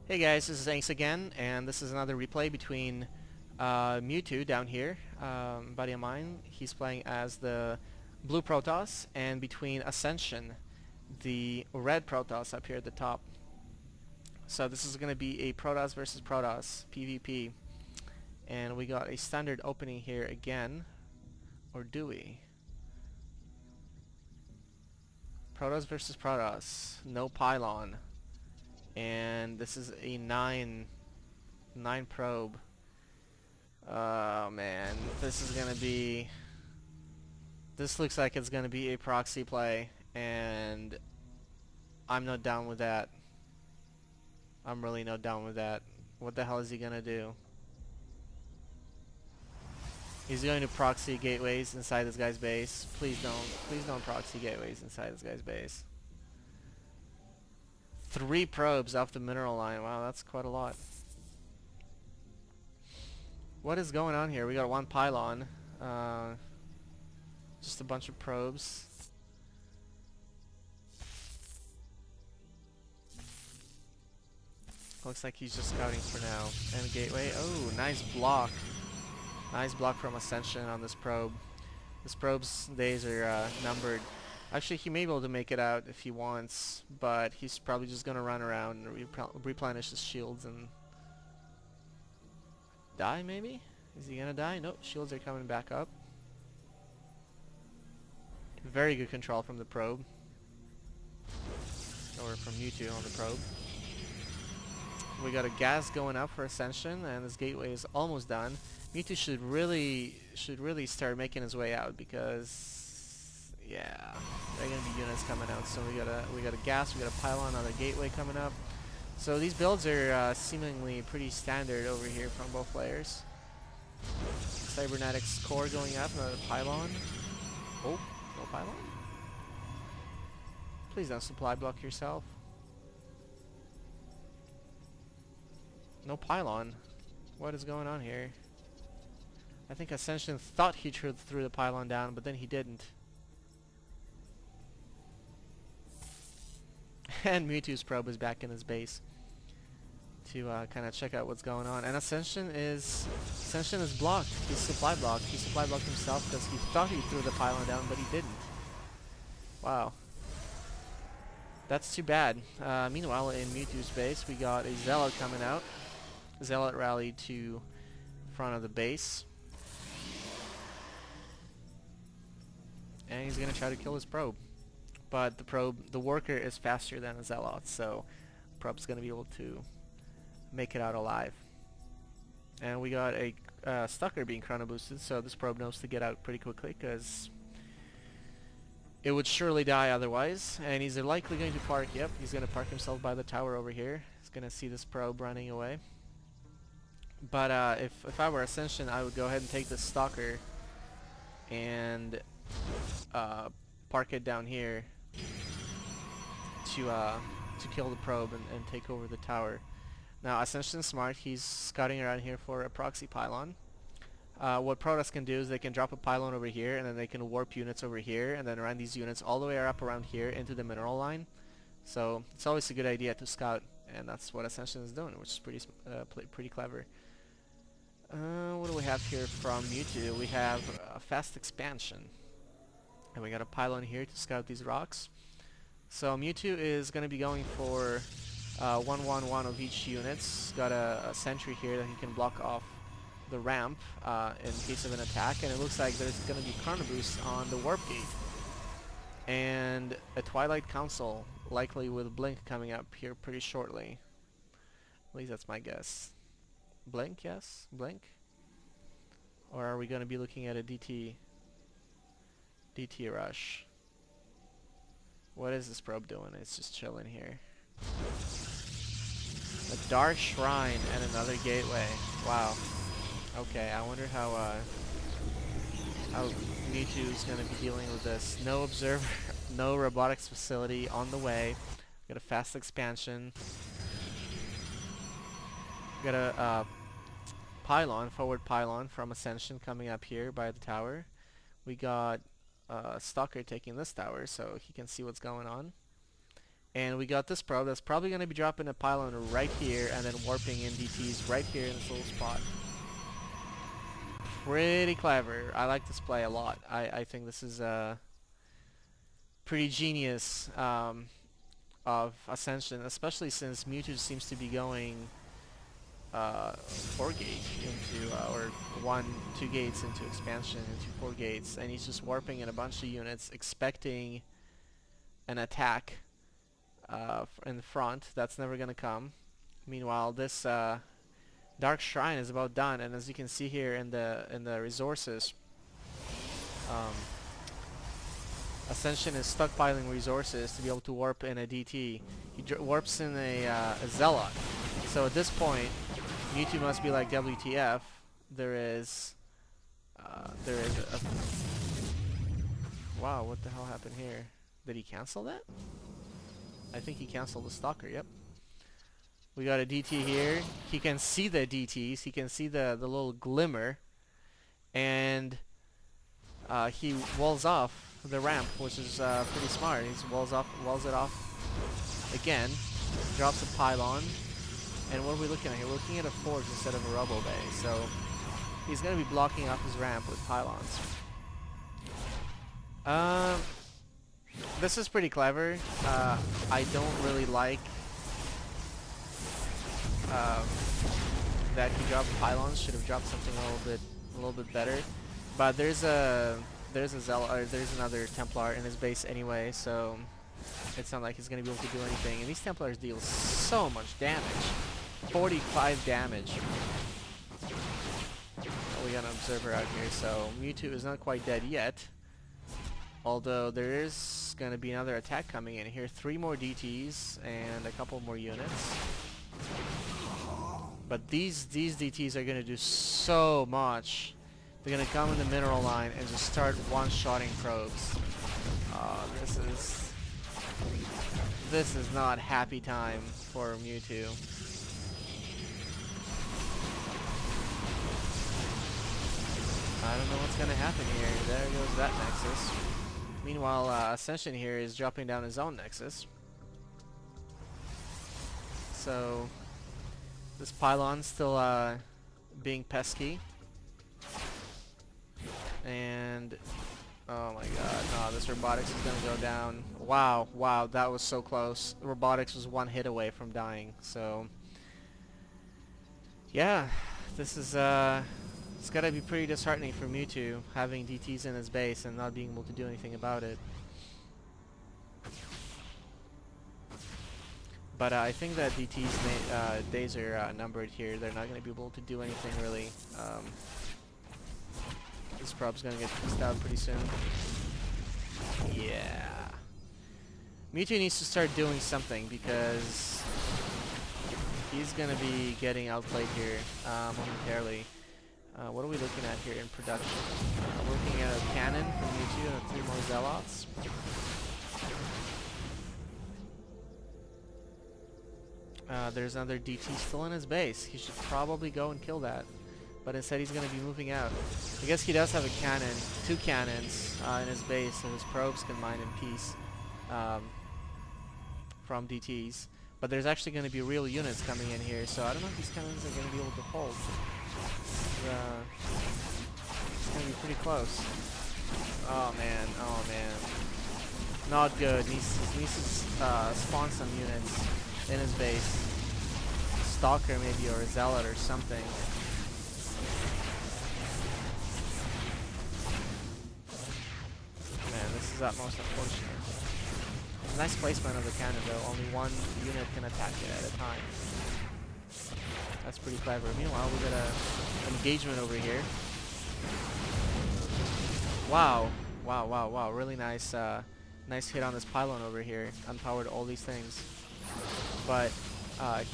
Hey guys, this is Thanks again, and this is another replay between Mewtwo down here, buddy of mine. He's playing as the blue Protoss, and between Ascension, the red Protoss up here at the top. So this is going to be a Protoss versus Protoss PvP, and we got a standard opening here again, or do we? Protoss versus Protoss, no pylon, and this is a 9 probe. Oh man, this looks like it's gonna be a proxy play, and I'm not down with that. I'm really not down with that. What the hell is he gonna do? He's going to proxy gateways inside this guy's base. Please don't proxy gateways inside this guy's base. 3 probes off the mineral line. Wow, that's quite a lot. What is going on here? We got 1 pylon. Just a bunch of probes. Looks like he's just scouting for now. And gateway. Oh, nice block. Nice block from Ascension on this probe. This probe's days are numbered. Actually, he may be able to make it out if he wants, but he's probably just gonna run around and replenish his shields and die, maybe? Is he gonna die? Nope, shields are coming back up. Very good control from the probe. Or from Mewtwo on the probe. We got a gas going up for Ascension, and this gateway is almost done. Mewtwo should really start making his way out, because yeah, there are gonna be units coming out. So we got a gas, we got a pylon, another gateway coming up. So these builds are seemingly pretty standard over here from both players. Cybernetics core going up, another pylon. Oh, no pylon? Please don't supply block yourself. No pylon. What is going on here? I think Ascension thought he threw the pylon down, but then he didn't. And Mewtwo's probe is back in his base to kind of check out what's going on. And Ascension is blocked. He's supply blocked. He supply blocked himself because he thought he threw the pylon down, but he didn't. Wow. That's too bad. Meanwhile, in Mewtwo's base, we got a Zealot coming out. Zealot rallied to front of the base. And he's gonna try to kill his probe. But the worker is faster than a Zealot, so probe's gonna be able to make it out alive. And we got a Stucker being chrono boosted, so this probe knows to get out pretty quickly, because it would surely die otherwise. And he's likely going to park, yep, he's gonna park himself by the tower over here. He's gonna see this probe running away. But if I were Ascension, I would go ahead and take the Stalker and park it down here to kill the probe and take over the tower. Now Ascension's smart. He's scouting around here for a proxy pylon. What Protoss can do is they can drop a pylon over here, and then they can warp units over here, and then run these units all the way up around here into the mineral line. So it's always a good idea to scout, and that's what Ascension is doing, which is pretty clever. What do we have here from Mewtwo? We have a fast expansion. And we got a pylon here to scout these rocks. So Mewtwo is going to be going for 1-1-1 of each units. Got a sentry here that he can block off the ramp in case of an attack. And it looks like there's going to be chrono boost on the warp gate. And a Twilight Council, likely with Blink coming up here pretty shortly. At least that's my guess. Blink, yes? Blink? Or are we going to be looking at a DT rush? What is this probe doing? It's just chilling here. A Dark Shrine and another gateway. Wow. Okay, I wonder how Mewtwo's going to be dealing with this. No observer, no robotics facility on the way. Got a fast expansion. Got a forward pylon from Ascension coming up here by the tower. We got Stalker taking this tower so he can see what's going on. And we got this probe that's probably going to be dropping a pylon right here and then warping in DTs right here in this little spot. Pretty clever. I like this play a lot. I think this is pretty genius of Ascension, especially since Mewtwo seems to be going 4 gates into, or 2 gates into expansion into 4 gates, and he's just warping in a bunch of units, expecting an attack in the front. That's never gonna come. Meanwhile, this Dark Shrine is about done, and as you can see here in the resources, Ascension is stockpiling resources to be able to warp in a DT. He warps in a Zealot. So at this point, Mewtwo must be like, WTF? There is a wow, what the hell happened here? Did he cancel that? I think he canceled the Stalker. Yep. We got a DT here. He can see the DTs. He can see the little glimmer, and he walls off the ramp, which is pretty smart. He walls it off again, drops a pylon, and what are we looking at here? We're looking at a forge instead of a rubble bay, so he's going to be blocking off his ramp with pylons. This is pretty clever. I don't really like that he dropped pylons. Should have dropped something a little bit better. But there's a Zealot, or there's another Templar in his base anyway, so it's not like he's gonna be able to do anything. And these Templars deal so much damage, 45 damage. We got an observer out here, so Mewtwo is not quite dead yet. Although there is gonna be another attack coming in here. 3 more DTs and a couple more units. But these DTs are gonna do so much. They're gonna come in the mineral line and just start one-shotting probes. This is not happy time for Mewtwo. I don't know what's gonna happen here. There goes that Nexus. Meanwhile, Ascension here is dropping down his own Nexus. So this pylon's still being pesky. And oh my god, no, this robotics is gonna go down. Wow, that was so close. Robotics was 1 hit away from dying. So yeah, this is it's gotta be pretty disheartening for Mewtwo, having DTs in his base and not being able to do anything about it. But I think that DT's days are numbered here. They're not gonna be able to do anything really. This probe's gonna get pieced out pretty soon. Yeah. Mewtwo needs to start doing something because he's gonna be getting outplayed here momentarily. What are we looking at here in production? We're looking at a cannon from Mewtwo and 3 more Zealots. There's another DT still in his base. He should probably go and kill that. But instead he's going to be moving out. I guess he does have a cannon, 2 cannons in his base, so his probes can mine in peace from DTs. But there's actually going to be real units coming in here, so I don't know if these cannons are going to be able to hold. It's going to be pretty close. Oh man, not good. He needs to spawn some units in his base. Stalker maybe, or a Zealot or something. This is utmost unfortunate. Nice placement of the cannon though, only 1 unit can attack it at a time. That's pretty clever. Meanwhile, we got an engagement over here. Wow, really nice nice hit on this pylon over here. Unpowered all these things. But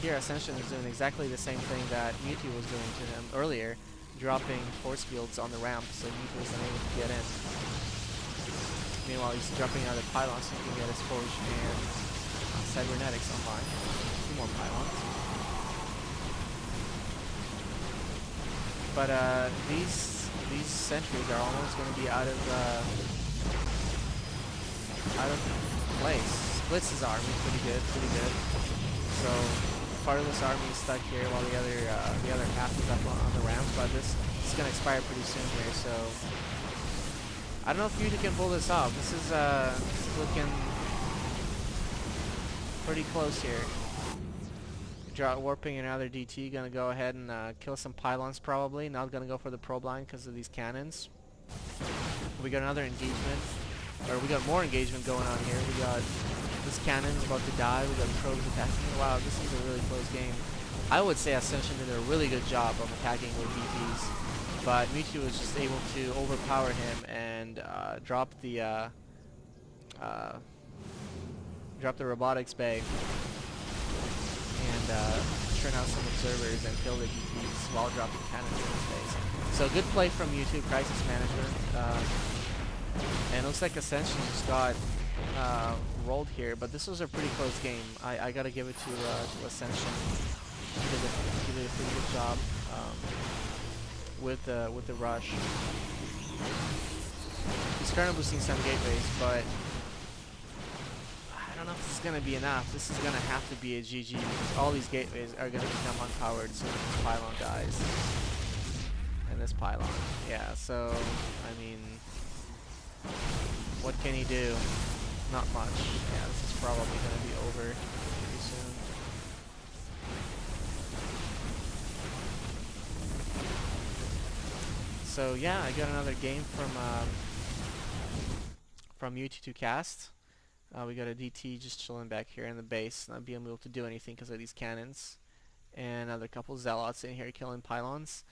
here Ascension is doing exactly the same thing that Mewtwo was doing to him earlier, dropping force fields on the ramp so Mewtwo was unable to get in. Meanwhile, he's dropping out of the pylons so he can get his forge and cybernetics online. 2 more pylons. But these sentries are almost going to be out of place. splits his army pretty good, So part of this army is stuck here while the other half is up on the ramp, but this is gonna expire pretty soon here. So I don't know if Mewtwo can pull this off. This is looking pretty close here. Warping another DT, gonna go ahead and kill some pylons probably. Not gonna go for the probe line because of these cannons. We got another engagement, or we got more engagement going on here. We got this cannon's about to die. We got probes attacking. Wow, this is a really close game. I would say Ascension did a really good job of attacking with DTs, but Mewtwo was just able to overpower him and drop the robotics bay and turn out some observers and kill the DTs while dropping cannons in space. So good play from Mewtwo, crisis management. And it looks like Ascension just got rolled here, but this was a pretty close game. I gotta give it to Ascension. He did a pretty good job with the rush. He's currently boosting some gateways, but I don't know if this is gonna be enough. This is gonna have to be a GG because all these gateways are gonna become unpowered as soon as this pylon dies. And this pylon, yeah. So I mean, what can he do? Not much. Yeah, this is probably going to be over pretty soon. So yeah, I got another game from Mewtwo to cast. We got a DT just chilling back here in the base, not being able to do anything because of these cannons, and another couple zealots in here killing pylons.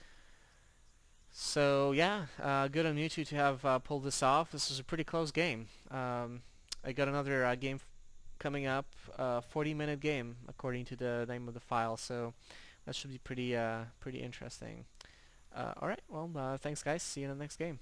So yeah, good on Mewtwo to have pulled this off. This was a pretty close game. I got another game coming up, 40-minute game according to the name of the file. So that should be pretty interesting. All right, well, thanks guys. See you in the next game.